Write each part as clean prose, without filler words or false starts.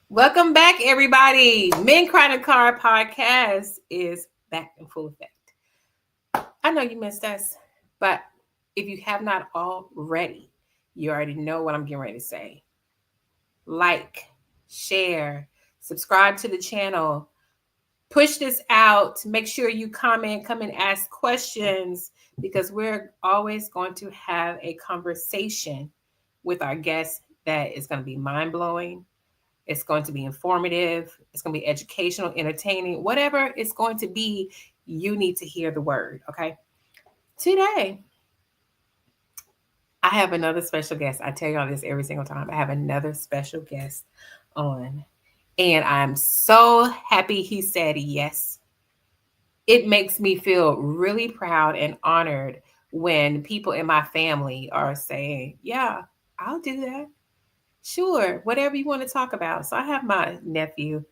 Welcome back, everybody. Men Cry in the Car podcast is back in full effect. I know you missed us, but if you have not already, you already know what I'm getting ready to say. Like, share, subscribe to the channel, push this out. Make sure you comment, come and ask questions because we're always going to have a conversation with our guests that is going to be mind blowing. It's going to be informative. It's going to be educational, entertaining, whatever it's going to be. You need to hear the word. Okay. Today, I have another special guest. I tell y'all this every single time. I have another special guest on, and I'm so happy he said yes. It makes me feel really proud and honored when people in my family are saying, yeah, I'll do that. Sure, whatever you want to talk about. So I have my nephew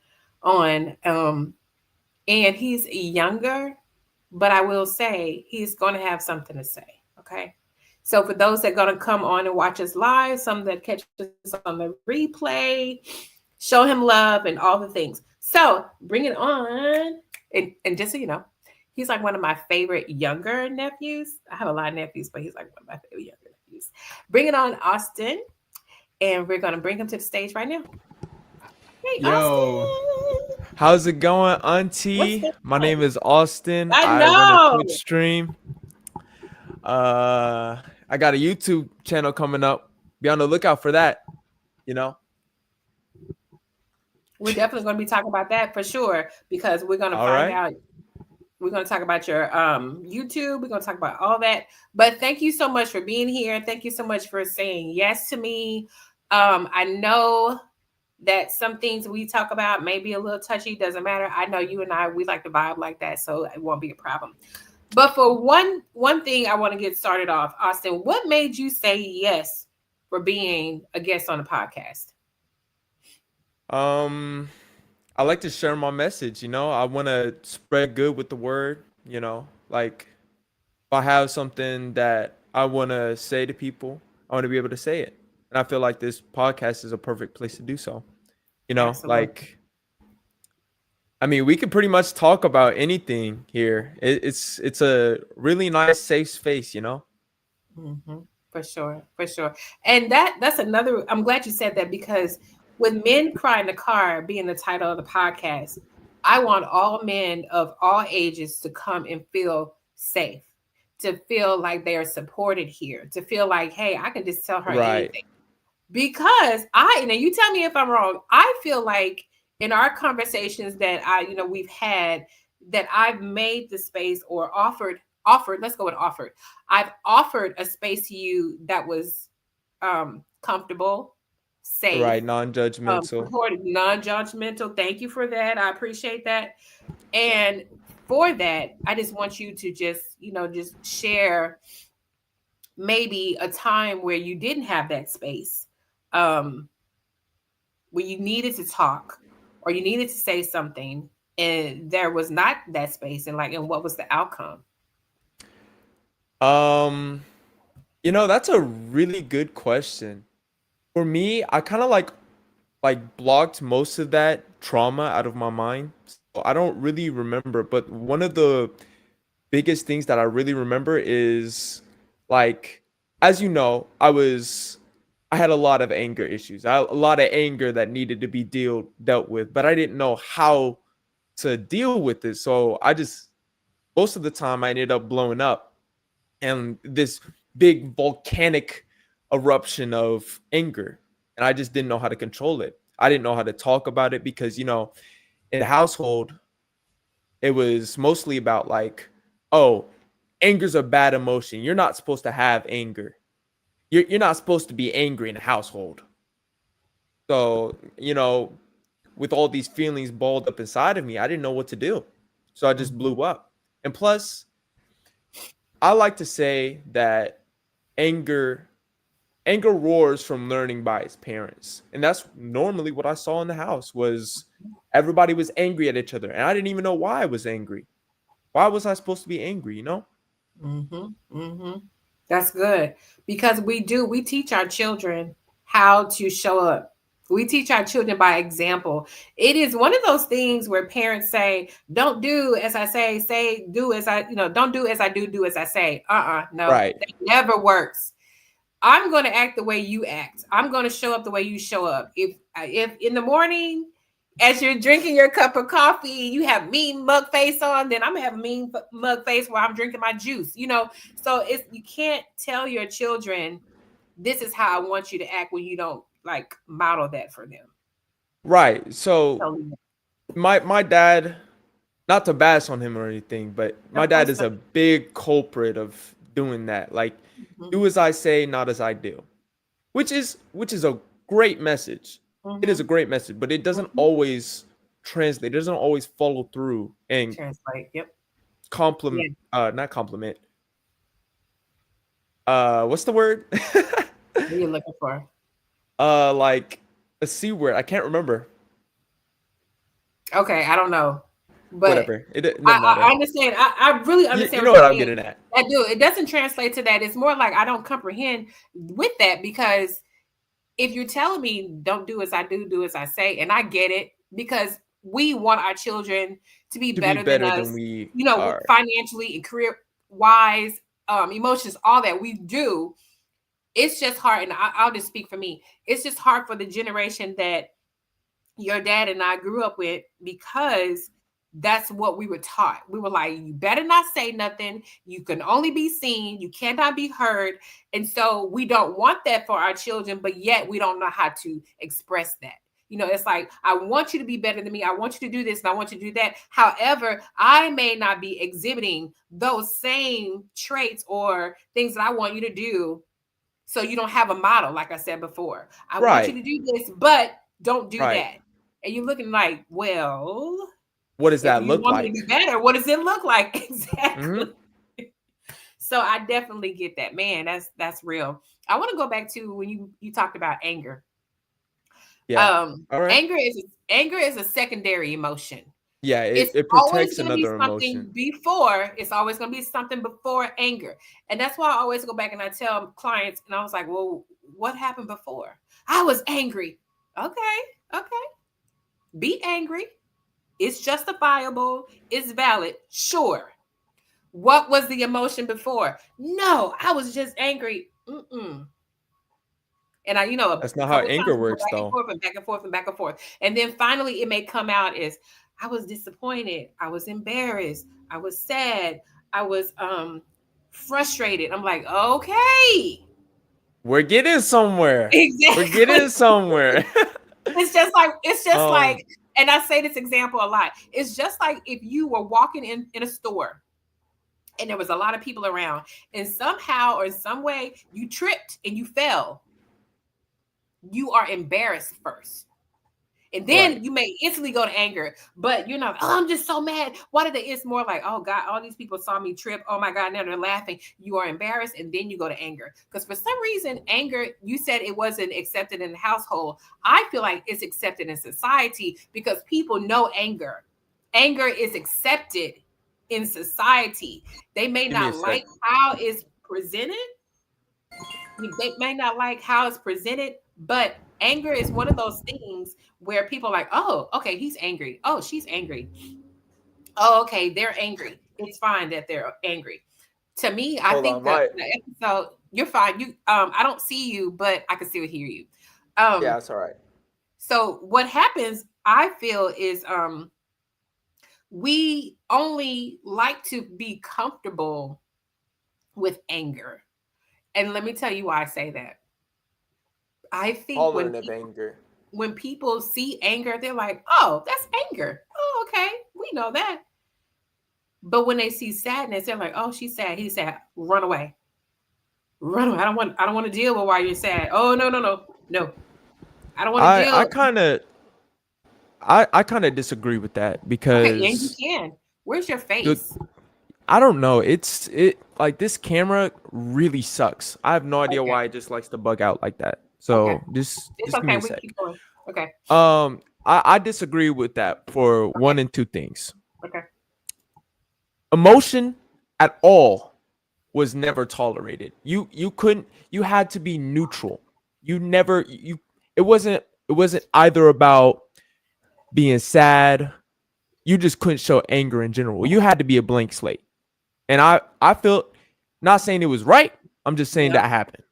on, and he's younger, but I will say he's going to have something to say. Okay. So for those that are going to come on and watch us live, some that catch us on the replay, show him love and all the things. So bring it on. And just so you know, he's like one of my favorite younger nephews. I have a lot of nephews, but he's like one of my favorite younger nephews. Bring it on, Austin. And we're going to bring him to the stage right now. Hey, Yo, Austin. how's it going, What's Auntie? going My on? name is Austin. I I run a know. Twitch stream. I got a YouTube channel coming up. Be on the lookout for that. You know. We're definitely going to be talking about that for sure because we're going to All find right. out. We're going to talk about your YouTube. We're going to talk about all that. But thank you so much for being here. Thank you so much for saying yes to me. I know that some things we talk about may be a little touchy. Doesn't matter. I know you and I, we like to vibe like that, so it won't be a problem. But for one thing, I want to get started off, Austin. What made you say yes for being a guest on the podcast? Um, I like to share my message. I want to spread good with the word. Like if I have something that I want to say to people, I want to be able to say it, and I feel like this podcast is a perfect place to do so. Absolutely. Like I mean, we could pretty much talk about anything here. It's a really nice safe space. Mm-hmm. For sure, for sure. And that's another. I'm glad you said that because with Men Cry in the Car being the title of the podcast, I want all men of all ages to come and feel safe, to feel like they are supported here, to feel like, hey, I can just tell her Right. anything. Because you tell me if I'm wrong, I feel like in our conversations that we've had, that I've made the space or offered, let's go with offered. I've offered a space to you that was comfortable, safe, Right. Non-judgmental. supportive, non-judgmental. Thank you for that. I appreciate that. And for that, I just want you to just share maybe a time where you didn't have that space, um, where you needed to talk or you needed to say something and there was not that space, and what was the outcome? Um, that's a really good question. For me, I kind of like blocked most of that trauma out of my mind. So I don't really remember, but one of the biggest things that I really remember is like, as you know, I had a lot of anger issues. A lot of anger that needed to be dealt with, but I didn't know how to deal with it. So I just most of the time I ended up blowing up, and this big volcanic eruption of anger, and I just didn't know how to control it. I didn't know how to talk about it because in the household it was mostly about like, oh, anger's a bad emotion. You're not supposed to have anger. You're not supposed to be angry in a household. So, with all these feelings balled up inside of me, I didn't know what to do. So I just Mhm. blew up. And plus, I like to say that anger anger roars from learning by its parents. And that's normally what I saw in the house was everybody was angry at each other. And I didn't even know why I was angry. Why was I supposed to be angry? Mhm. Mhm. That's good because we teach our children how to show up. We teach our children by example. It is one of those things where parents say, "Don't do as I say do as I, don't do as I do as I say." No, Right. that never works. I'm going to act the way you act. I'm going to show up the way you show up. If in the morning, as you're drinking your cup of coffee, you have mean mug face on, then I'm gonna have a mean mug face while I'm drinking my juice. So you can't tell your children this is how I want you to act when you don't like model that for them. Right. So Tell them. my dad, not to bash on him or anything, but my Of dad course is not. a big culprit of doing that. Like, Mhm, do as I say, not as I do. Which is a great message. It is a mhm, great message, but it doesn't mhm. always translate. It doesn't always follow through and Translate. Yep. compliment Yeah. not compliment. What's the word? What are you looking for? Like a C word. I can't remember. Okay, I don't know, but Whatever. It doesn't I matter. understand. I really You understand know what what you're I'm saying. getting at. I do. It doesn't translate to that. It's more like I don't comprehend with that because if you're telling me don't do as I do as I say, and I get it because we want our children to be To be better than better than us, we are. financially and career wise, emotions, all that we do. It's just hard, and I'll just speak for me. It's just hard for the generation that your dad and I grew up with because that's what we were taught. We were like, you better not say nothing. You can only be seen. You cannot be heard. And so we don't want that for our children, but yet we don't know how to express that. It's like, I want you to be better than me. I want you to do this and I want you to do that. However, I may not be exhibiting those same traits or things that I want you to do. So you don't have a model, like I said before. I want you Right. to do this, but don't do Right. that. And you're looking like, well, What does if that you look want me to be like? better, what does it look like? Exactly. Hmm. So I definitely get that. Man, that's real. I want to go back to when you talked about anger. Yeah. Um, All right. anger is a secondary emotion. Yeah, It's it always protects going to be another something emotion. before. It's always going to be something before anger. And that's why I always go back and I tell clients, and I was like, well, what happened before? I was angry. Okay. Okay. Be angry. It's justifiable. It's valid. Sure. What was the emotion before? No, I was just angry. Mm-mm. And That's a not how couple of anger times we go works back and though. forth and back and forth and back and forth. And then finally it may come out as I was disappointed, I was embarrassed, I was sad, I was frustrated. I'm like, okay. We're getting somewhere. We're Exactly. getting somewhere. It's just like, um and I say this example a lot. It's just like if you were walking in a store and there was a lot of people around, and somehow or in some way you tripped and you fell. You are embarrassed first. And right. then you may instantly go to anger, but you're not, oh, I'm just so mad. Why did they? It's more like, oh God, all these people saw me trip. Oh my God, now they're laughing. You are embarrassed, and then you go to anger. Because for some reason, anger, you said it wasn't accepted in the household. I feel like it's accepted in society because people know anger. Anger is accepted in society. They may Give me a not sec. like how it's presented, they may not like how it's presented, but anger is one of those things where people are like, oh, okay, he's angry. Oh, she's angry. Oh, okay, they're angry. It's fine that they're angry. To me, I Hold think on, the episode, you're fine. I don't see you, but I can still hear you. Um, it's all right. so what happens, I feel, is we only like to be comfortable with anger. And let me tell you why I say that. I think Tolerant of anger. when people see anger, they're like, oh, that's anger. Oh, okay. We know that. But when they see sadness, they're like, oh, she's sad. He's sad. Run away. Run away. I don't want to deal with why you're sad. Oh, no, no, no. No. I don't want to I deal. I kind of I kind of disagree with that Okay, and you because can. Where's your the face? I don't know. It like this camera really sucks. I have no idea Okay. why it just likes to bug out like that. Okay. So It's just give me okay. a We can sec. keep going. Okay. I disagree with that for Okay. one and two things. Okay. Emotion at all was never tolerated. You couldn't. You had to be neutral. You never. You. It wasn't. It wasn't either about being sad. You just couldn't show anger in general. You had to be a blank slate. And I felt, not saying it was right. I'm just saying Yep. that happened.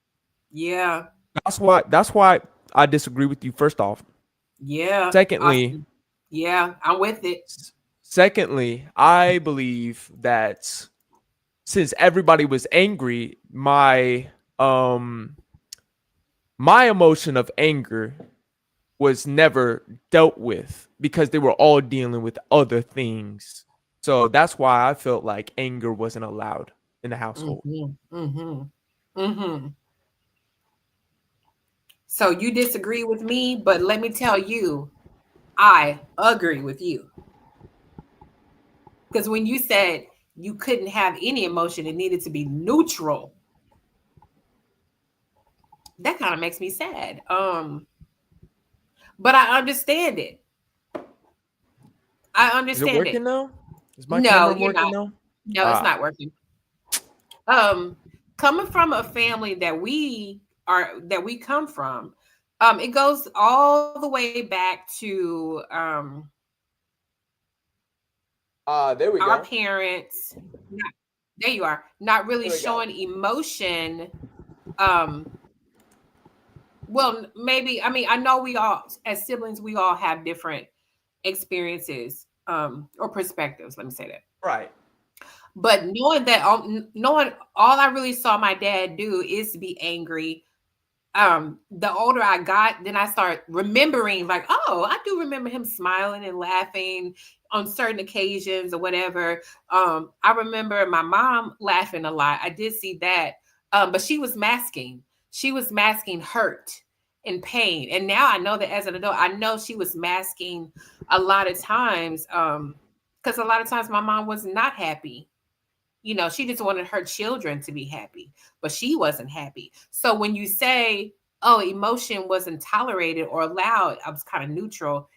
Yeah. That's why I disagree with you first off. Yeah. Secondly, Awesome. Yeah, I'm with it. secondly, I believe that since everybody was angry, my emotion of anger was never dealt with because they were all dealing with other things. So that's why I felt like anger wasn't allowed in the household. Mm-hmm. Mm-hmm. Mm-hmm. So you disagree with me, but let me tell you, I agree with you. Because when you said you couldn't have any emotion, it needed to be neutral, that kind of makes me sad. But I understand it. I Is it understand working it. now? Is my No, camera you're working not. now? No, it's Ah, not working. Um, Coming from a family that we come from, it goes all the way back to there we our go. parents. Not, there you are. Not really There we go. showing emotion. Um, well, maybe I mean I know we all as siblings we all have different experiences or perspectives. Let me say that. Right. But knowing all I really saw my dad do is to be angry. The older I got, then I start remembering like, oh, I do remember him smiling and laughing on certain occasions or whatever. I remember my mom laughing a lot. I did see that. But she was masking hurt and pain. And now I know that as an adult, I know she was masking a lot of times because a lot of times my mom was not happy. She just wanted her children to be happy, but she wasn't happy. So when you say, oh, emotion wasn't tolerated or allowed, I was kind of neutral.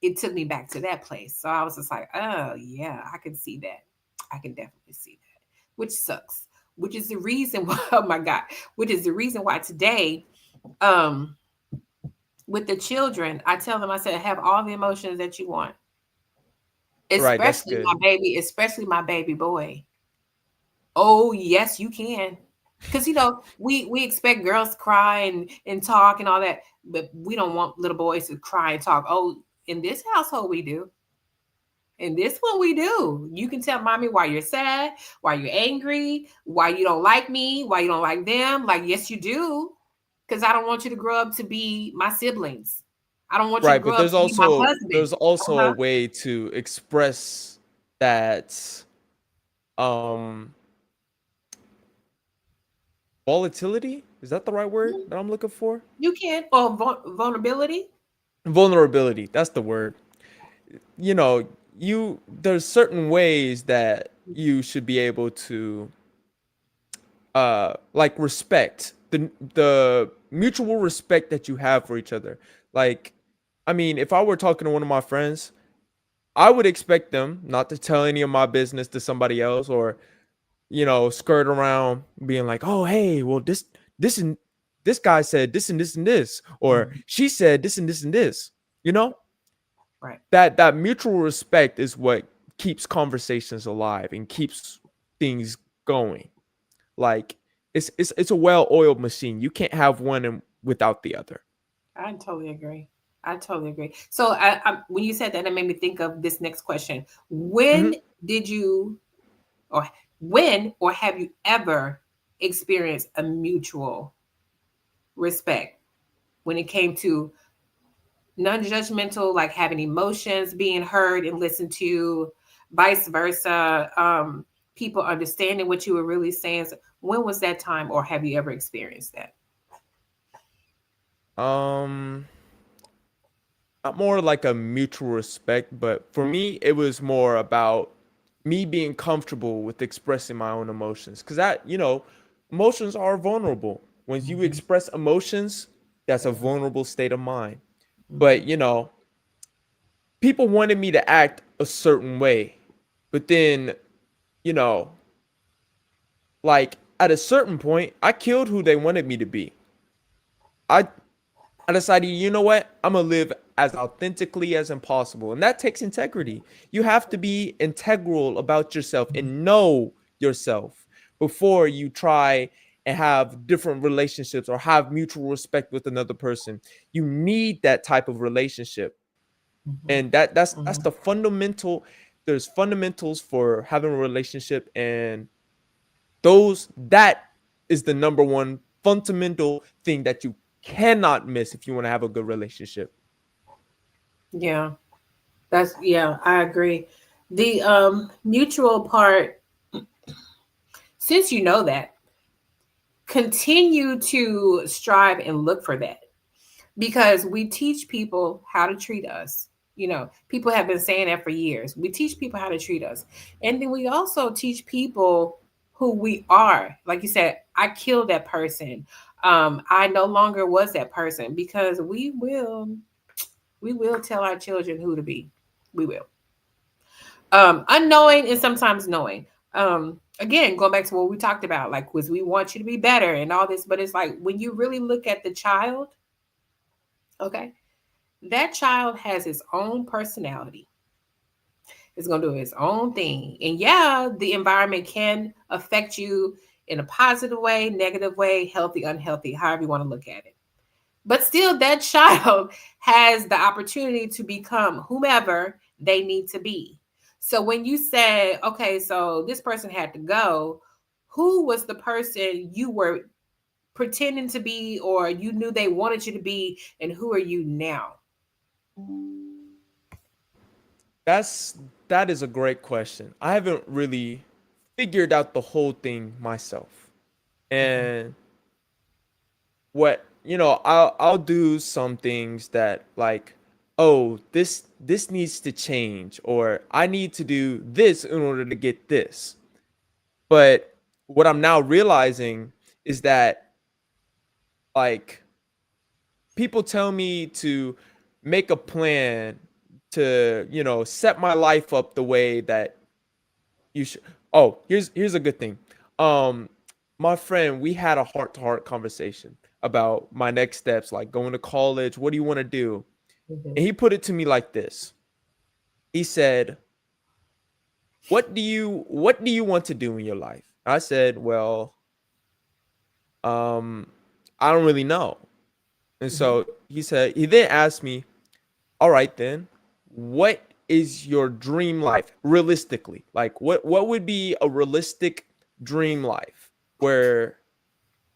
It took me back to that place. So I was just like, oh, yeah, I can see that. I can definitely see that, which sucks, which is the reason why, oh my God, which is the reason why today, um, with the children, I tell them, I said, have all the emotions that you want, Right. That's good. especially my baby boy. Oh, yes, you can. Because we expect girls to cry and talk and all that, but we don't want little boys to cry and talk. Oh, in this household we do. In this one we do. You can tell mommy why you're sad, why you're angry, why you don't like me, why you don't like them. Like, yes, you do. Because I don't want you to grow up to be my siblings. I don't want you to Right, but grow up to be my husband. there's also a Uh-huh. way to express that um volatility. Is that the right word that I'm looking for? You can. Or vulnerability. Vulnerability. That's the word. You know, there's certain ways that you should be able to like respect the mutual respect that you have for each other. Like, I mean, if I were talking to one of my friends, I would expect them not to tell any of my business to somebody else, or skirt around being like, "Oh, hey, well, this and this guy said this and this and this, or Mhm. she said this and this and this." You know, Right. that mutual respect is what keeps conversations alive and keeps things going. Like, it's a well-oiled machine. You can't have one without the other. I totally agree. I totally agree. So, when you said that, it made me think of this next question. Mhm. When did you, or when, or have you ever experienced a mutual respect when it came to non-judgmental, like having emotions being heard and listened to, vice versa, people understanding what you were really saying? So when was that time, or have you ever experienced that? Um, Not more like a mutual respect, but for me, it was more about me being comfortable with expressing my own emotions. Because emotions are vulnerable. When you Mhm. express emotions, that's a vulnerable state of mind. But, Mhm. people wanted me to act a certain way. But then, you know, like at a certain point, I killed who they wanted me to be. I I decided, you know what? I'm gonna live as authentically as impossible. And that takes integrity. You have to be integral about yourself and know yourself before you try and have different relationships or have mutual respect with another person. You need that type of relationship. Mhm, And that's mhm. the fundamental. There's fundamentals for having a relationship, and that is the number one fundamental thing that you cannot miss if you want to have a good relationship. Yeah, yeah, I agree. The mutual part, since you know that, continue to strive and look for that, because we teach people how to treat us. People have been saying that for years. We teach people how to treat us. And then we also teach people who we are. Like you said, I killed that person. I no longer was that person, because we will tell our children who to be. We will. Unknowing and sometimes knowing. Again, going back to what we talked about, like, was we want you to be better and all this, but it's like when you really look at the child, okay, that child has his own personality. It's going to do its own thing. And yeah, the environment can affect you in a positive way, negative way, healthy, unhealthy, however you want to look at it. But still, that child has the opportunity to become whomever they need to be. So when you say, okay, so this person had to go, who was the person you were pretending to be, or you knew they wanted you to be, and who are you now? That's that is a great question. I haven't really figured out the whole thing myself. Mhm. And what, I'll do some things that, like, oh, this needs to change, or I need to do this in order to get this. But what I'm now realizing is that, like, people tell me to make a plan to, set my life up the way that you should. Oh, here's a good thing. Um, my friend, we had a heart to heart conversation about my next steps, like going to college. What do you want to do? Mhm. And he put it to me like this. He said, "What do you want to do in your life?" I said, "Well, um, I don't really know." And Mhm. so he then asked me, "All right, then, what is your dream life realistically? Like, what would be a realistic dream life?" Where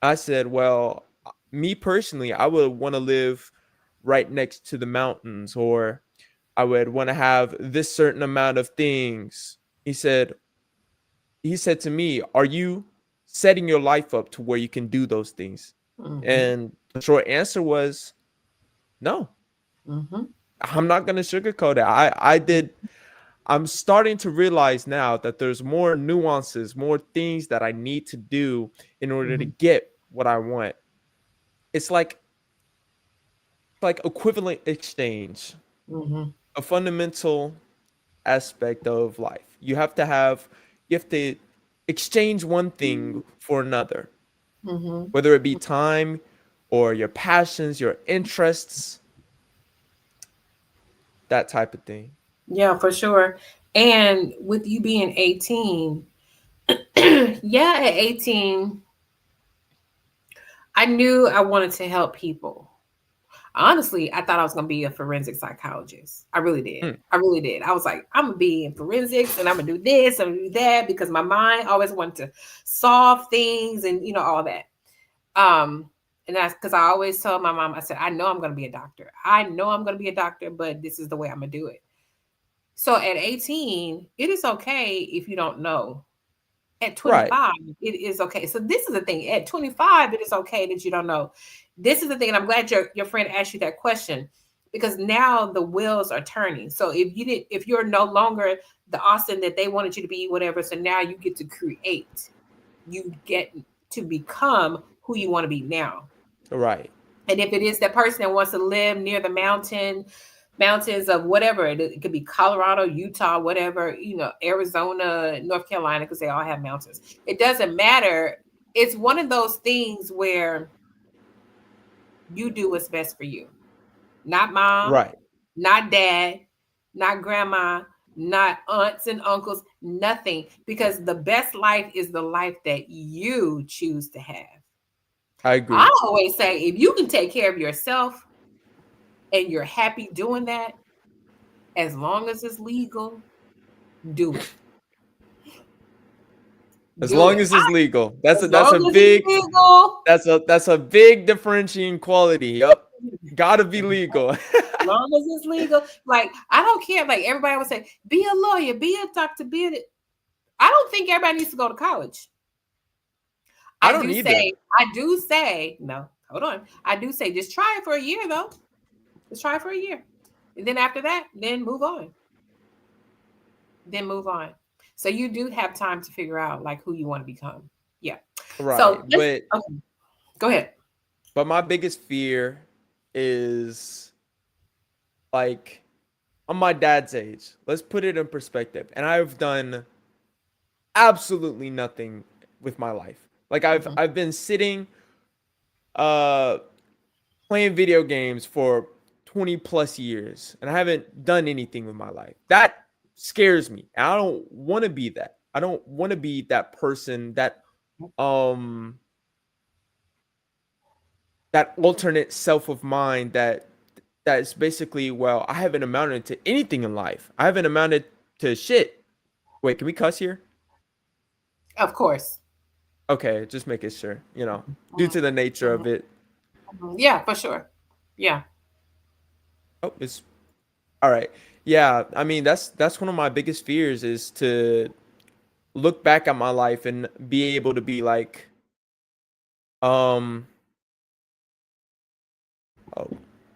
I said, "Well, me personally, I would want to live right next to the mountains, or I would want to have this certain amount of things." He said, he said to me, "Are you setting your life up to where you can do those things?" Mhm. And the short answer was no. Mhm. I'm not going to sugarcoat it. I'm starting to realize now that there's more nuances, more things that I need to do in order to Mhm. get what I want. It's like equivalent exchange, Mhm. a fundamental aspect of life. You have to exchange one thing for another, Mhm. whether it be time or your passions, your interests, that type of thing. Yeah, for sure. And with you being 18, yeah, at 18, I knew I wanted to help people. Honestly, I thought I was going to be a forensic psychologist. I really did. Mm, I really did. I was like, I'm going to be in forensics and I'm going to do this, I'm going to do that, because my mind always wanted to solve things and, all that. Um, and that's because I always told my mom, I said, I know I'm going to be a doctor. I know I'm going to be a doctor, but this is the way I'm going to do it. So at 18, it is okay if you don't know. At right. 25, it is okay. So this is the thing. At 25, it is okay that you don't know. This is the thing, and I'm glad your friend asked you that question, because now the wheels are turning. So if you're no longer the Austin that they wanted you to be, whatever, so now you get to create. You get to become who you want to be now. Right. And if it is that person that wants to live near the mountains of whatever, it could be Colorado, Utah, whatever, Arizona, North Carolina, because they all have mountains. It doesn't matter. It's one of those things where You do what's best for you. Not mom, Right. not dad, not grandma, not aunts and uncles, nothing. Because the best life is the life that you choose to have. I I agree. always say if you can take care of yourself and you're happy doing that, as long as it's legal, do it. As Do long it. as it's legal. That's As a long as it's big legal, that's a big differentiating quality. Yup. Gotta be legal. long as it's legal. Like, I don't care. Like, everybody would say, be a lawyer, be a doctor, be a. I don't think everybody needs to go to college. I I don't do either. say, no, hold on. I do say, just try it for a year, though. Just try it for a year. And then after that, then move on. Then move on. So you do have time to figure out like who you want to become. Yeah. Right. So let's, okay, go ahead. But my biggest fear is like on my dad's age. Let's put it in perspective. And I've done absolutely nothing with my life. Like Mhm. I've been sitting uh playing video games for 20 plus years and I haven't done anything with my life. That scares me. And I don't want to be that. I don't want to be that person um that alternate self of mine that's basically, well, I haven't amounted to anything in life. I haven't amounted to shit. Wait, can we cuss here? Of course. Okay, just making sure, due Mhm. to the nature Mhm. of it. Mhm. Yeah, for sure. Yeah. Oh, it's all right. Yeah, I mean that's one of my biggest fears is to look back at my life and be able to be like, um, oh,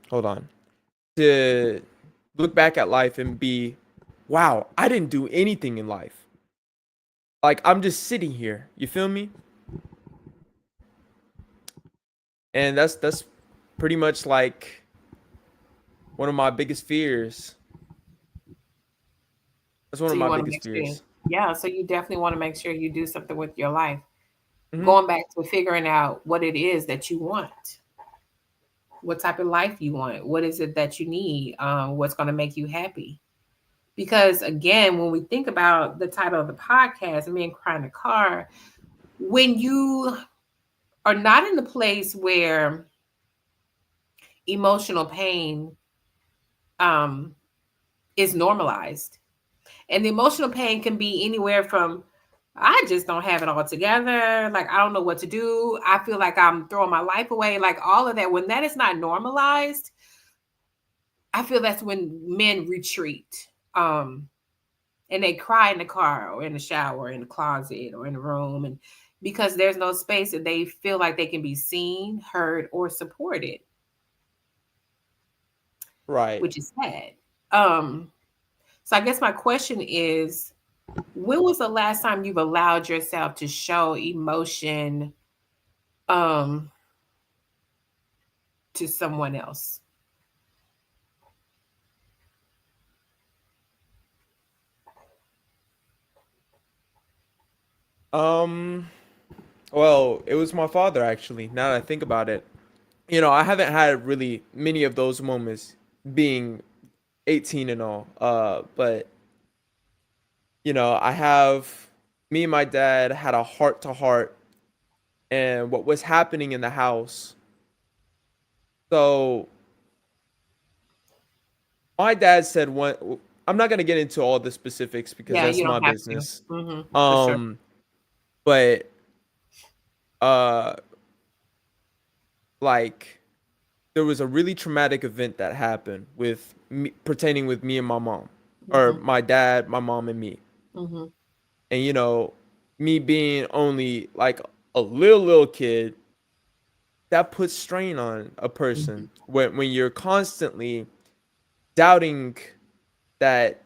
hold on, to look back at life and be, wow, I didn't do anything in life. Like I'm just sitting here. You feel me? And that's pretty much like one of my biggest fears. That's one So of you my want to biggest make sure. fears. Yeah. So you definitely want to make sure you do something with your life. Hmm. Going back to figuring out what it is that you want, what type of life you want, what is it that you need, what's going to make you happy. Because again, when we think about the title of the podcast, Me and Cry in the Car, when you are not in the place where emotional pain um, is normalized, and the emotional pain can be anywhere from I just don't have it all together. Like, I don't know what to do. I feel like I'm throwing my life away. Like, all of that. When that is not normalized, I feel that's when men retreat. And they cry in the car or in the shower, or in the closet or in the room. And because there's no space that they feel like they can be seen, heard, or supported, Right. which is sad. Um, so I guess my question is, when was the last time you've allowed yourself to show emotion um to someone else? Um. Well, it was my father actually. Now that I think about it, I haven't had really many of those moments being 18 and all. But I have me and my dad had a heart to heart and what was happening in the house. So my dad said one. I'm not gonna get into all the specifics because Yeah, that's you my don't have to. business. For sure. Um, but uh, like there was a really traumatic event that happened with me, pertaining with me and my mom, or hmm my dad, my mom, and me. hmm And me being only like a little kid, that puts strain on a hmm person when you're constantly doubting that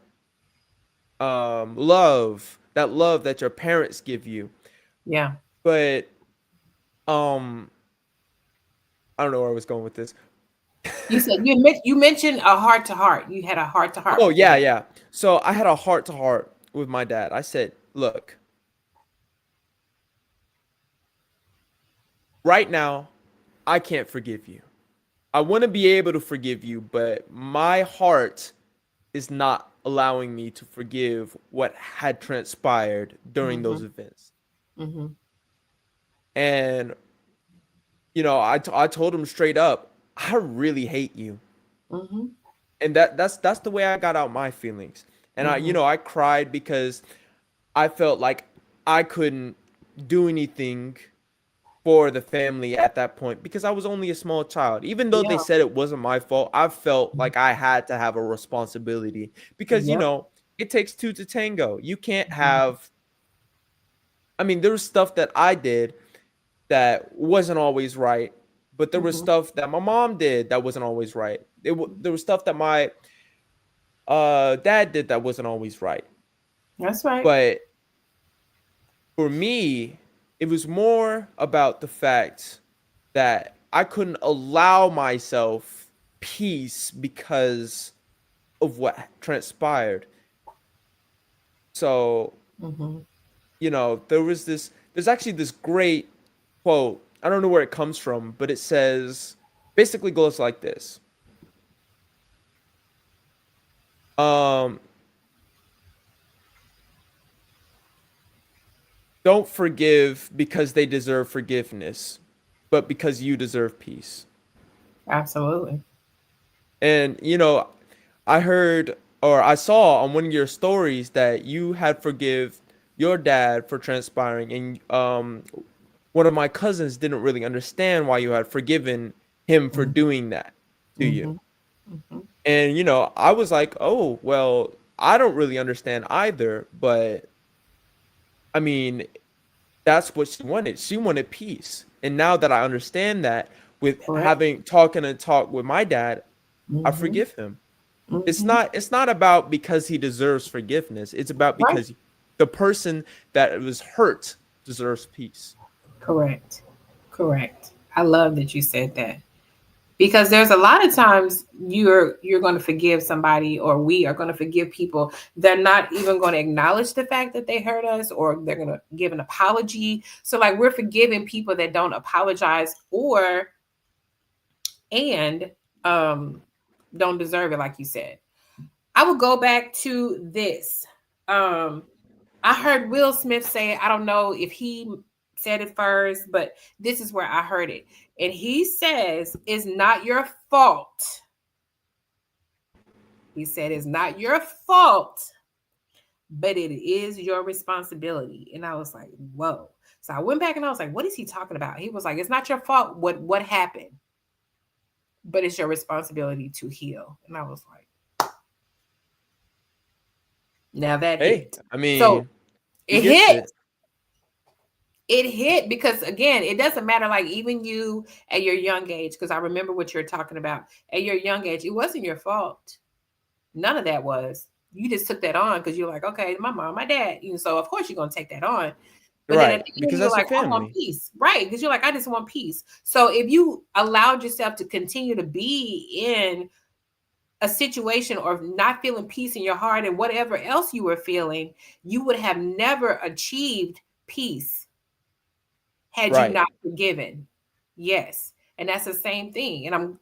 love that your parents give you. Yeah. But um I don't know where I was going with this. You said you mentioned a heart to heart. You had a heart to heart Oh with your yeah, dad. yeah. So I had a heart to heart with my dad. I said, "Look, right now I can't forgive you. I want to be able to forgive you, but my heart is not allowing me to forgive what had transpired during those Mm-hmm. events. Mm-hmm. And I told him straight up, I really hate you. Mm-hmm. And that's the way I got out my feelings. And Mm-hmm. I cried because I felt like I couldn't do anything for the family at that point because I was only a small child. Even though they Yeah. said it wasn't my fault, I felt like I had to have a responsibility because, Yep. it takes two to tango. You can't Mm-hmm. have, I mean, there was stuff that I did that wasn't always right, but there was Mm-hmm. stuff that my mom did that wasn't always right. There was stuff that my dad did that wasn't always right. That's right. But for me, it was more about the fact that I couldn't allow myself peace because of what transpired. So, Mm-hmm. there's actually this great quote. I don't know where it comes from, but it says basically goes like this. Um, don't forgive because they deserve forgiveness, but because you deserve peace. Absolutely. And I heard or I saw on one of your stories that you had forgive your dad for transpiring, and one of my cousins didn't really understand why you had forgiven him for Mm-hmm. doing that to you. Mm-hmm. Mm-hmm. And I was like, "Oh, well, I don't really understand either, but I mean, that's what she wanted. She wanted peace. And now that I understand that with Correct. having talking and talk with my dad, I Mm-hmm. forgive him. Mm-hmm. It's not about because he deserves forgiveness. It's about Right. because the person that was hurt deserves peace. Correct. Correct. I love that you said that. Because there's a lot of times you're going to forgive somebody, or we are going to forgive people. They're not even going to acknowledge the fact that they hurt us, or they're going to give an apology. So like we're forgiving people that don't apologize, or and um don't deserve it, like you said. I would go back to this. um I heard Will Smith say, I don't know if he said it first, but this is where I heard it. And he says, it's not your fault. He said, it's not your fault, but it is your responsibility. And I was like, whoa. So I went back and I was like, what is he talking about? He was like, it's not your fault what happened, but it's your responsibility to heal. And I was like, now that Hey, hit. I So mean, he it gets hit. it. It hit because again, it doesn't matter. Like even you at your young age, because I remember what you're talking about. At your young age, it wasn't your fault. None of that was. You just took that on because you're like, okay, my mom, my dad. So of course you're gonna take that on. But then at Right, the end, because you're that's your like, I want family. peace. Right. Because you're like, I just want peace. So if you allowed yourself to continue to be in a situation or not feeling peace in your heart and whatever else you were feeling, you would have never achieved peace had you Right. not forgiven. Yes. And that's the same thing. And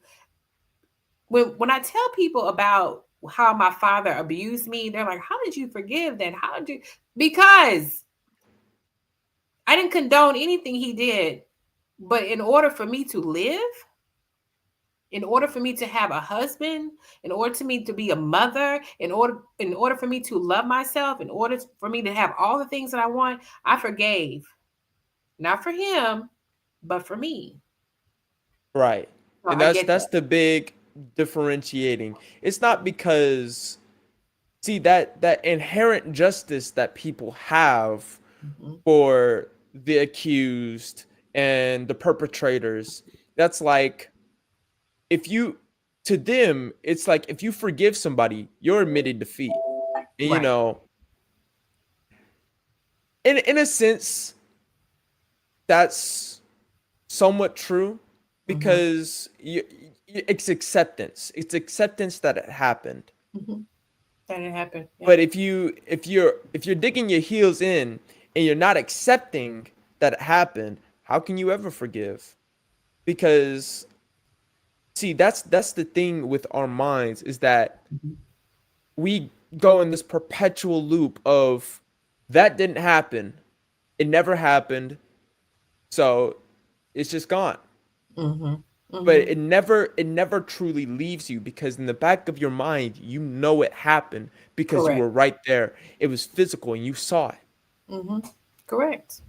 when I tell people about how my father abused me, they're like, how did you forgive then? How did you? Because I didn't condone anything he did. But in order for me to live, in order for me to have a husband, in order for me to be a mother, in order for me to love myself, in order for me to have all the things that I want, I forgave. Not for him, but for me. Right. So And I get that's that. the big differentiating. It's not because see that inherent justice that people have Mhm. for the accused and the perpetrators. That's like if you to them, it's like if you forgive somebody, you're admitting defeat. And Right. in a sense, that's somewhat true Hmm. because it's acceptance. It's acceptance that it happened. Hmm. That didn't happen. Yeah. But if you're digging your heels in and you're not accepting that it happened, how can you ever forgive? Because See, that's the thing with our minds is that Mhm. we go in this perpetual loop of that didn't happen. It never happened. So it's just gone. Mhm. But Mhm. it never truly leaves you because in the back of your mind, you know it happened because you Correct. were right there. It was physical and you saw it. Mhm. Correct.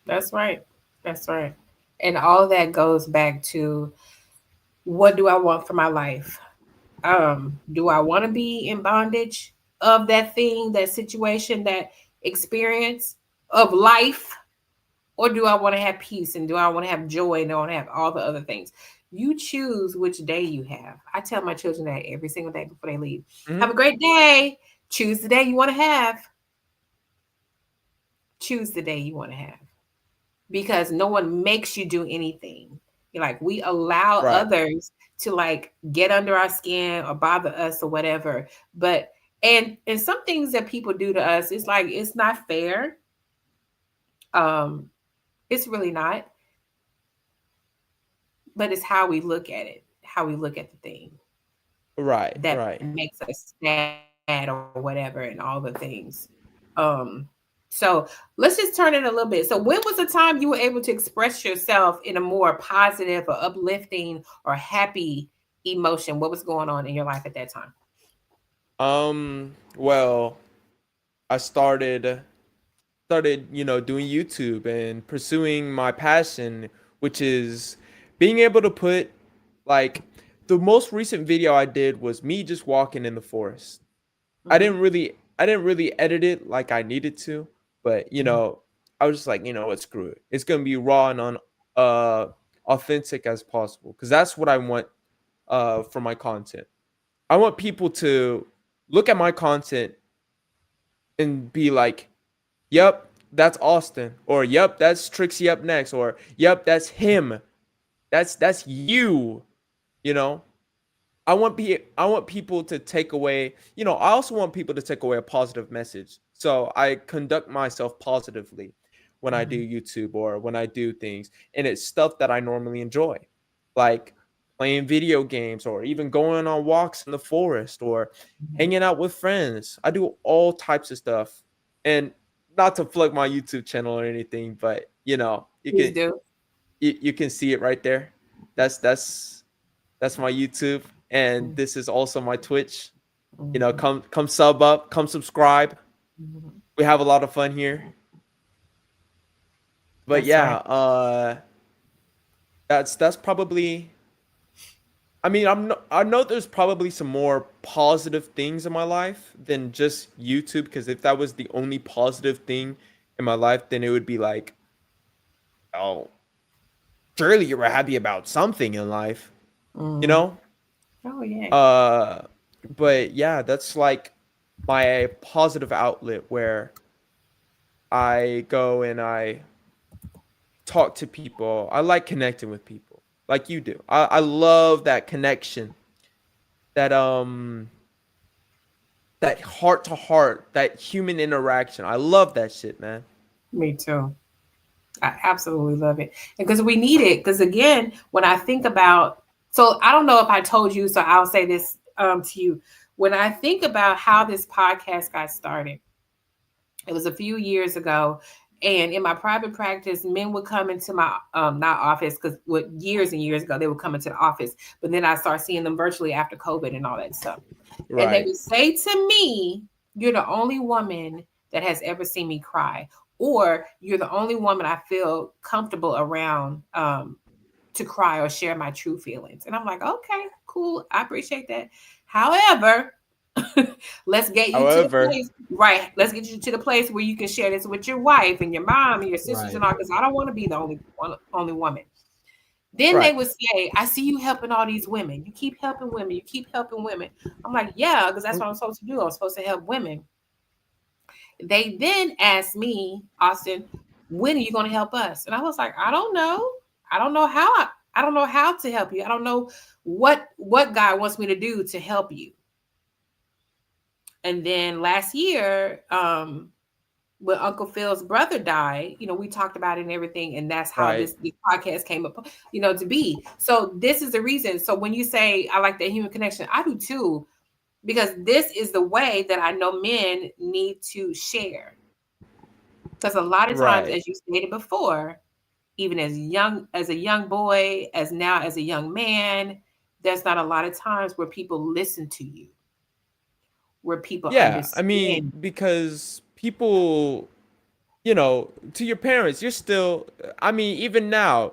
That's right. That's right. And all of that goes back to, what do I want for my life? Do I want to be in bondage of that thing, that situation, that experience of life? Or do I want to have peace, and do I want to have joy, and do I want to have all the other things? You choose which day you have. I tell my children that every single day before they leave. Have Mhm. a great day. Choose the day you want to have. Choose the day you want to have, because no one makes you do anything. Like, we allow Right. others to like get under our skin or bother us or whatever. But and some things that people do to us, it's like it's not fair. Um, it's really not, but it's how we look at it, how we look at the thing Right. that Right. makes us sad or whatever, and all the things. Um, so let's just turn it a little bit. So when was the time you were able to express yourself in a more positive or uplifting or happy emotion? What was going on in your life at that time? Well, I started, doing YouTube and pursuing my passion, which is being able to put like the most recent video I did was me just walking in the forest. Hmm. I didn't really edit it like I needed to, but I was just like, you know what, screw it. It's gonna be raw and uh authentic as possible because that's what I want for my content. I want people to look at my content and be like, "Yep, that's Austin," or "Yep, that's Trixie up next," or "Yep, that's him. That's you." You know, I want people to take away, I also want people to take away a positive message. So I conduct myself positively when I do Hmm. YouTube or when I do things, and it's stuff that I normally enjoy. Like playing video games or even going on walks in the forest or Hmm. hanging out with friends. I do all types of stuff. And not to plug my YouTube channel or anything, but you Please can do. you can see it right there. That's my YouTube, and this is also my Twitch. Hmm. Come sub up, come subscribe. Hmm. We have a lot of fun here. But That's yeah, right. that's probably. I mean, I know there's probably some more positive things in my life than just YouTube. Because if that was the only positive thing in my life, then it would be like, oh, surely you were happy about something in life, you Mm. know. Oh yeah. Uh, but yeah, that's like my positive outlet where I go and I talk to people. I like connecting with people like you do. I love that connection, that that heart to heart, that human interaction. I love that shit, man. Me too. I absolutely love it. And because we need it. Because again, when I think about, so I don't know if I told you, so I'll say this to you. When I think about how this podcast got started, it was a few years ago. And in my private practice, men would come into my not office, because what years and years ago they would come into the office, but then I started seeing them virtually after COVID and all that stuff. And they Right. would say to me, "You're the only woman that has ever seen me cry," or "You're the only woman I feel comfortable around to cry or share my true feelings." And I'm like, "Okay, cool. I appreciate that. However, let's get you to the However, place, right? Let's get you to the place where you can share this with your wife and your mom and your sisters Right. and all, because I don't want to be the only woman." Then they right. would say, "I see you helping all these women. You keep helping women. You keep helping women." I'm like, "Yeah, because that's what I'm supposed to do. I'm supposed to help women." They then asked me, "Austin, when are you going to help us?" And I was like, "I don't know. I don't know how. I don't know how to help you. I don't know what God wants me to do to help you." And then last year, when Uncle Phil's brother died, we talked about it and everything, and that's how Right. this podcast came up, to be. So this is the reason. So when you say I like that human connection, I do too, because this is the way that I know men need to share. Because a lot of times, Right. as you stated before, even as a young boy, as now as a young man, there's not a lot of times where people listen to you, where people Yeah. I mean, understand. because people, to your parents, you're still, I mean, even now,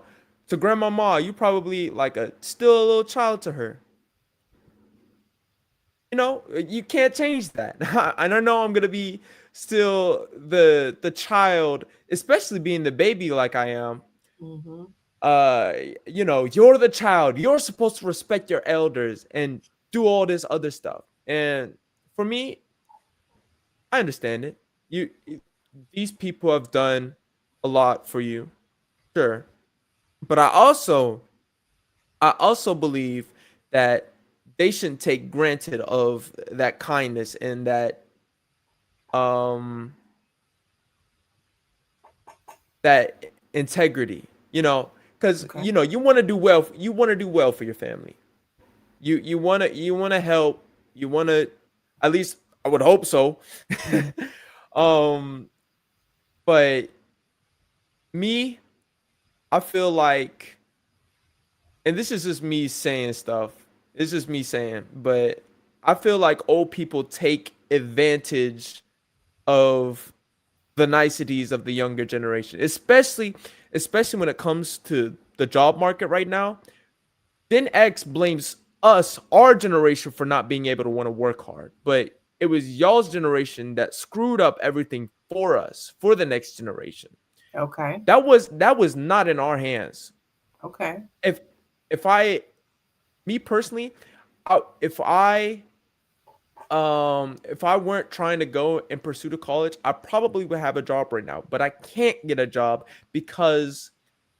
to grandmama, you probably like still a little child to her. You can't change that. And I know I'm gonna be still the child, especially being the baby like I am. Hmm. uh you're the child, you're supposed to respect your elders and do all this other stuff. And for me, I understand it. you these people have done a lot for you, sure, but I also believe that they shouldn't take granted of that kindness and um that integrity, because Okay. you want to do well, for your family. You want to help. You want to, at least I would hope so. um but me, I feel like, and this is just me saying stuff, it's just me saying, but I feel like old people take advantage of the niceties of the younger generation, especially when it comes to the job market right now. Gen X blames us, our generation, for not being able to want to work hard, but it was y'all's generation that screwed up everything for us, for the next generation. Okay. That was not in our hands. Okay. If if I Me personally, if I weren't trying to go and pursue the college, I probably would have a job right now. But I can't get a job because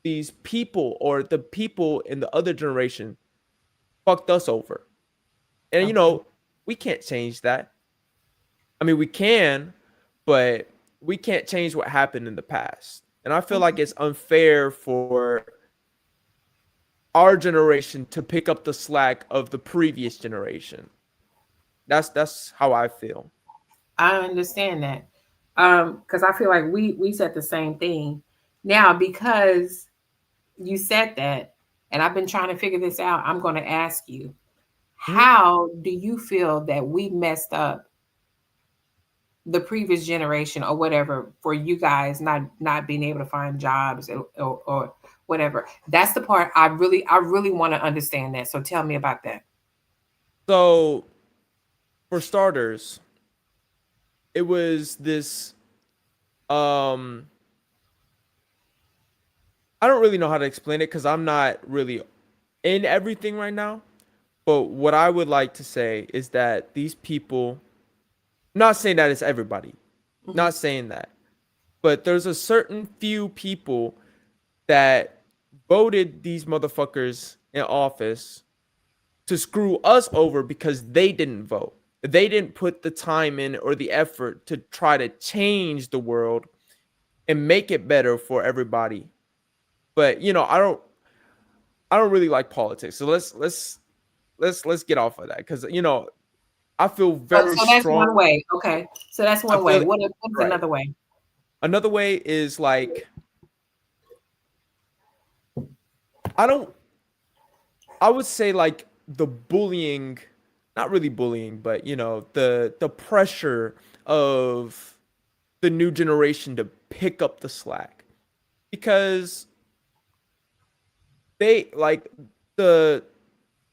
these people, or the people in the other generation, fucked us over. And Okay. we can't change that. I mean, we can, but we can't change what happened in the past. And I feel like Okay. it's unfair for our generation to pick up the slack of the previous generation. That's how I feel. I understand that. Because I feel like we said the same thing. Now, because you said that, and I've been trying to figure this out, I'm going to ask you, Mhm. how do you feel that we messed up the previous generation or whatever for you guys not being able to find jobs, or whatever? That's the part I really want to understand that. So tell me about that. So, for starters, it was this um I don't really know how to explain it cuz I'm not really in everything right now, but what I would like to say is that these people, I'm not saying that it's everybody. Hmm. Not saying that. But there's a certain few people that voted these motherfuckers in office to screw us over because they didn't vote. They didn't put the time in or the effort to try to change the world and make it better for everybody. But I don't really like politics. So let's get off of that, cuz I feel very So that's one strong. way. Okay. So that's I one way. feel What is right. another way? Another way is like, I don't I would say like the bullying, not really bullying, but the pressure of the new generation to pick up the slack, because they like the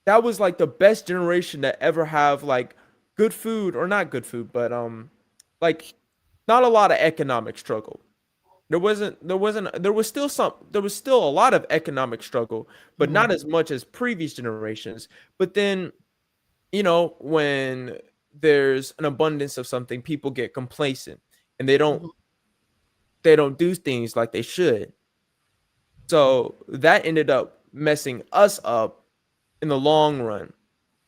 that was like the best generation to ever have like good food, or not good food, but like not a lot of economic struggle. There was still a lot of economic struggle, but Hmm. not as much as previous generations. But then, when there's an abundance of something, people get complacent and they don't do things like they should. So that ended up messing us up in the long run.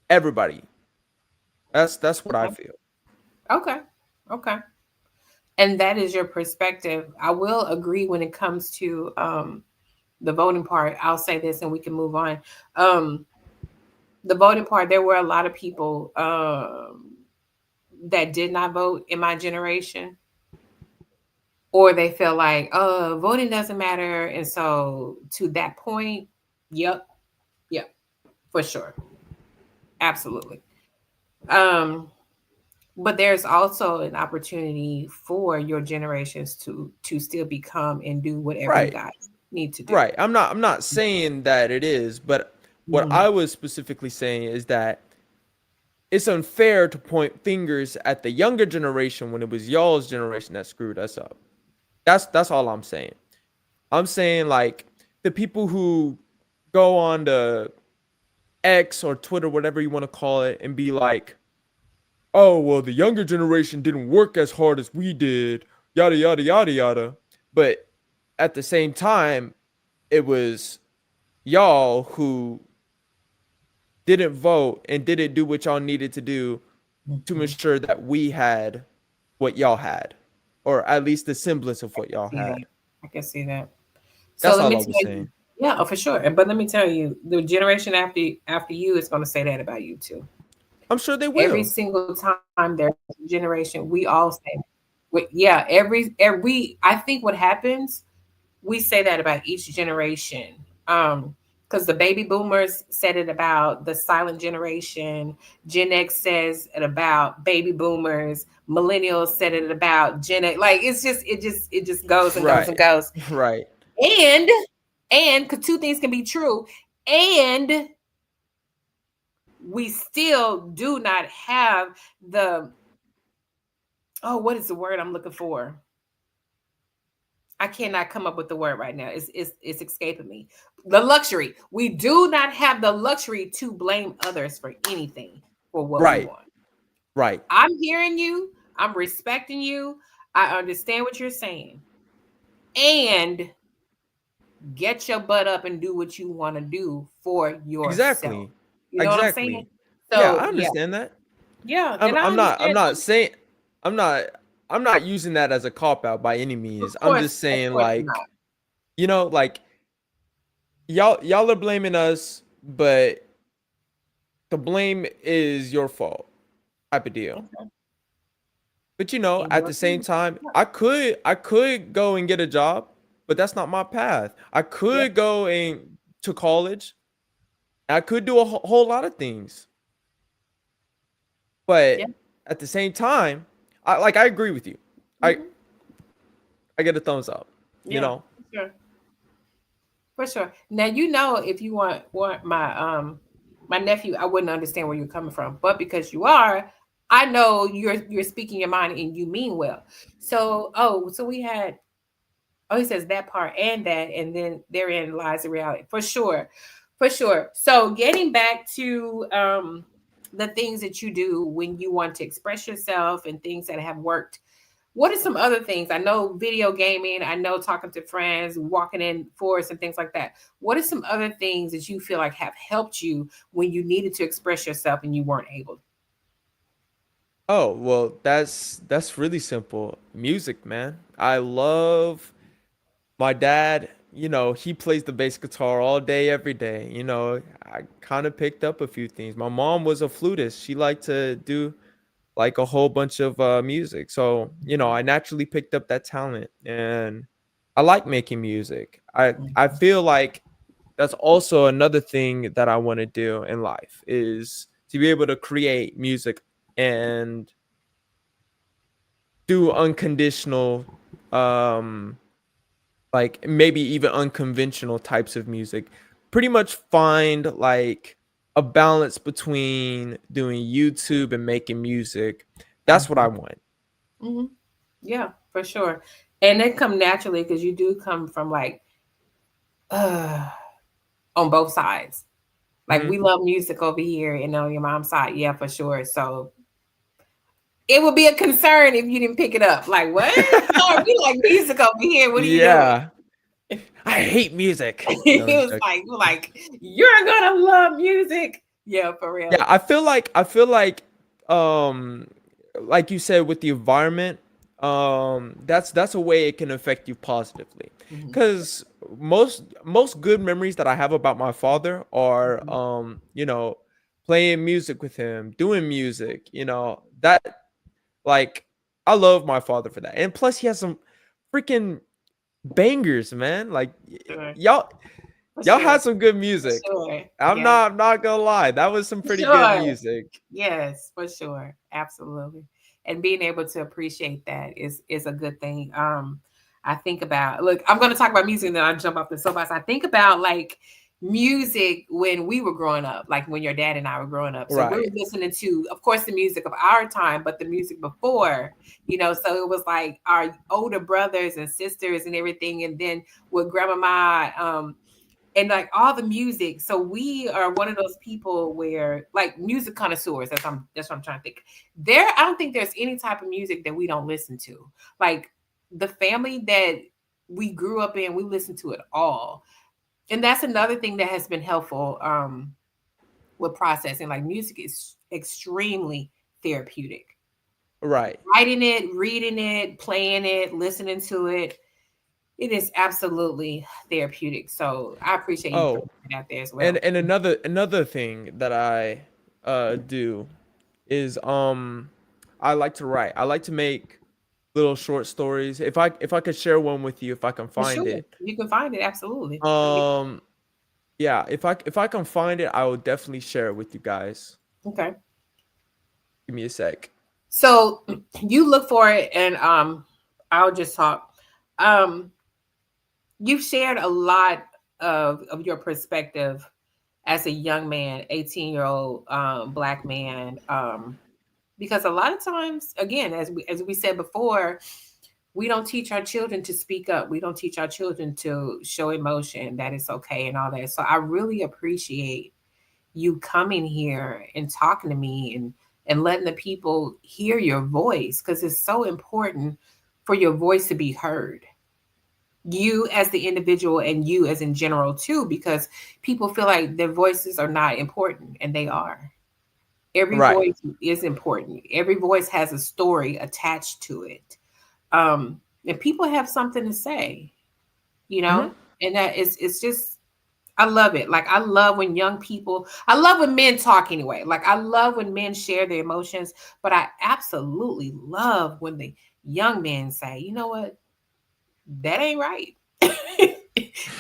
Everybody. That's what I Okay. feel. Okay. Okay. And that is your perspective. I will agree when it comes to the voting part. I'll say this and we can move on. Um, the voting part, there were a lot of people that did not vote in my generation, or they feel like, oh, voting doesn't matter. And so to that point, yep, yep, for sure. Absolutely. Um, but there's also an opportunity for your generations to still become and do whatever you Right. guys need to do. Right. I'm not saying that it is, but what Mhm. I was specifically saying is that it's unfair to point fingers at the younger generation when it was y'all's generation that screwed us up. That's all I'm saying. I'm saying like the people who go on the X or Twitter, whatever you want to call it, and be like, "Oh, well, the younger generation didn't work as hard as we did, yada yada yada yada." But at the same time, it was y'all who didn't vote and didn't do what y'all needed to do to Mhm. ensure that we had what y'all had, or at least the semblance of what y'all See that. had. I can see that. So That's let all me I was tell you, saying. yeah, oh, for sure. But let me tell you, the generation after you is going to say that about you too. I'm sure they Every will. single time there's a generation, we all say, yeah, I think what happens, we say that about each generation. Because the baby boomers said it about the silent generation, Gen X says it about baby boomers, millennials said it about Gen X. Like it just goes and goes and Right. goes. Right. And because two things can be true, and we still do not have the, oh, what is the word I'm looking for? I cannot come up with the word right now. It's escaping me. The luxury. We do not have the luxury to blame others for anything for what we Right. want. Right. I'm hearing you. I'm respecting you. I understand what you're saying. And get your butt up and do what you want to do for yourself. Exactly. You know what I'm saying? Exactly. Yeah, So I yeah, understand that. yeah, I'm and I I'm not I'm understand. not saying I'm not I'm not using that as a cop out by any means. I'm just Of saying course not. like, like y'all are blaming us, but the blame is your fault type of deal. Okay. But In at your the same opinion. time, Yeah. I could go and get a job, but that's not my path. I Yeah. could go and to college. I could do a whole lot of things. Yeah. But at the same time, I agree with you. I Hmm. I get a thumbs up. You Yeah. know. Sure. For sure. Now if you want my nephew, I wouldn't understand where you're coming from, but because you are, I know you're speaking your mind and you mean well. So so we had, oh, he says that part and that, and then therein lies the reality. For sure. For sure. So getting back to the things that you do when you want to express yourself and things that have worked, what are some other things? I know video gaming, I know talking to friends, walking in forests and things like that. What are some other things that you feel like have helped you when you needed to express yourself and you weren't able? Oh, well, that's really simple. Music, man. I love my dad. He plays the bass guitar all day, every day. I kind of picked up a few things. My mom was a flutist. She liked to do like a whole bunch of music. So, I naturally picked up that talent and I like making music. I Mhm. feel like that's also another thing that I want to do in life is to be able to create music and do unconditional like maybe even unconventional types of music. Pretty much find like a balance between doing YouTube and making music. That's what I Mhm. want. Mhm. Yeah, for sure. And they come naturally because you do come from like uh on both sides. Like Mhm. we love music over here and on your mom's side, yeah, for sure. So it would be a concern if you didn't pick it up. Like, what? No, we like music over here. What are you doing? Yeah. I hate music. No, It I'm was joking. like, you're gonna love music. Yeah, for real. Yeah, I feel like like you said with the environment, that's a way it can affect you positively. Mhm, Because most good memories that I have about my father are mhm. playing music with him, doing music, that, like, I love my father for that. And plus he has some freaking bangers, man. Like, Sure, y'all for y'all sure, had some good for music. sure. I'm Yeah, not gonna lie. That was some for pretty good sure. music. Yes, for sure. Absolutely. And being able to appreciate that is a good thing. I think about, look, I'm gonna talk about music and then I jump off the soapbox. I think about like music when we were growing up, like when your dad and I were growing up. So we're Right. listening to, of course, the music of our time, but the music before, so it was like our older brothers and sisters and everything, and then with grandmama, and like all the music. So we are one of those people where like music connoisseurs. That's what I'm trying to think. I don't think there's any type of music that we don't listen to. Like the family that we grew up in, we listen to it all. And that's another thing that has been helpful with processing. Like music is extremely therapeutic. Right. Writing it, reading it, playing it, listening to it. It is absolutely therapeutic. So I appreciate you putting Oh, it out there as and well. another thing that I do is I like to write. I like to make little short stories. If I could share one with you, if I can For find sure. it. You can find it, absolutely. Um yeah, if I can find it, I will definitely share it with you guys. Okay. Give me a sec. So you look for it and I'll just talk. Um you've shared a lot of your perspective as a young man, 18-year-old black man. Because a lot of times, again, as we said before, we don't teach our children to speak up. We don't teach our children to show emotion, that it's okay and all that. So I really appreciate you coming here and talking to me and letting the people hear your voice, because it's so important for your voice to be heard, you as the individual and you as in general too, because people feel like their voices are not important, and they are. Every Right. voice is important. Every voice has a story attached to it. um and people have something to say, you know Mhm. and that is, it's just, I love it. Like I love when young people, I love when men talk anyway. Like I love when men share their emotions, but I absolutely love when the young men say, you know what, that ain't right.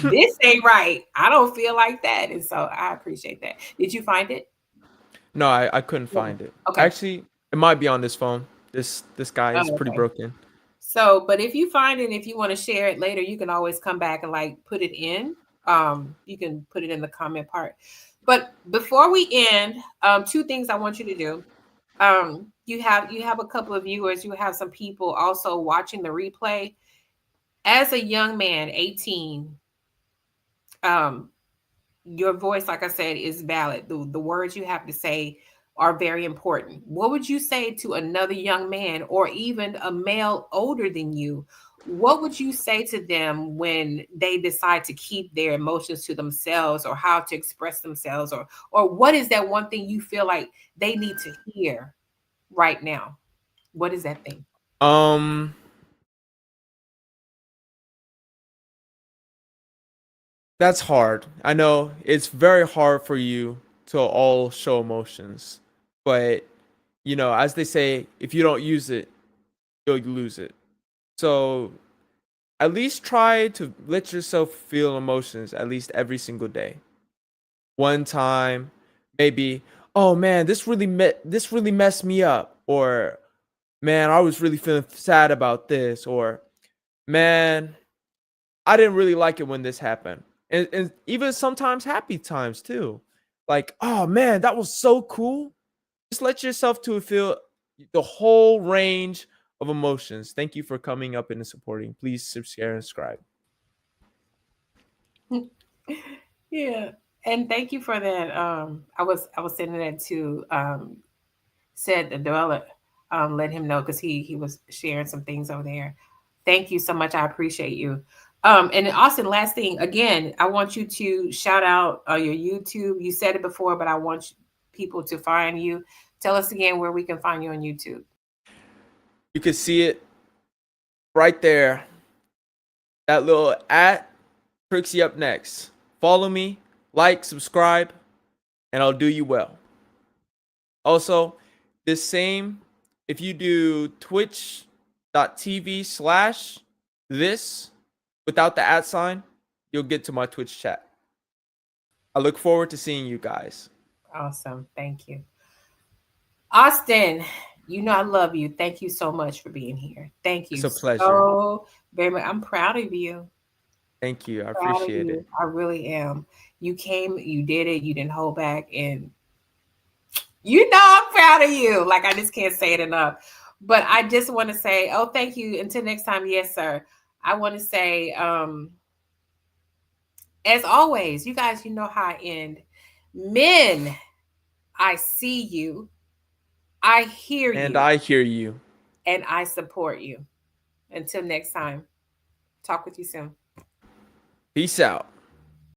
This ain't right. I don't feel like that. And so I appreciate that. Did you find it? No, I couldn't Yeah. find it. Okay. Actually, it might be on this phone. This guy is Oh, pretty okay. broken. So, but if you find it, if you want to share it later, you can always come back and like put it in. You can put it in the comment part. But before we end, two things I want you to do. You have a couple of viewers, you have some people also watching the replay. As a young man, 18, um, your voice, like I said, is valid. The words you have to say are very important. What would you say to another young man or even a male older than you? What would you say to them when they decide to keep their emotions to themselves, or how to express themselves, or what is that one thing you feel like they need to hear right now? What is that thing? Um, that's hard. I know it's very hard for you to all show emotions, but as they say, if you don't use it, you'll lose it. So at least try to let yourself feel emotions at least every single day. One time, maybe, oh man, this really messed me up, or man, I was really feeling sad about this, or man, I didn't really like it when this happened. And even sometimes happy times too. Like, oh man, that was so cool. Just let yourself to feel the whole range of emotions. Thank you for coming up and supporting. Please share and subscribe. Yeah. And thank you for that. I was sending that to said the developer, let him know because he was sharing some things over there. Thank you so much. I appreciate you. And then Austin, last thing, again, I want you to shout out your YouTube. You said it before, but I want people to find you. Tell us again where we can find you on YouTube. You can see it right there. That little at Trixie up next. Follow me, like, subscribe, and I'll do you well. Also, this same, if you do twitch.tv/this without the at sign, you'll get to my Twitch chat. I look forward to seeing you guys. Awesome. Thank you. Austin, you know I love you. Thank you so much for being here. Thank you It's a pleasure. so very much. I'm proud of you. Thank you. I Proud of appreciate you. it. I really am. You came, you did it, you didn't hold back, and you know I'm proud of you. Like, I just can't say it enough. But I just want to say, oh, thank you. Until next time, yes, sir. I want to say, as always, you guys, you know how I end. Men, I see you, I hear And you, I hear you. and I support you. Until next time, talk with you soon. Peace out.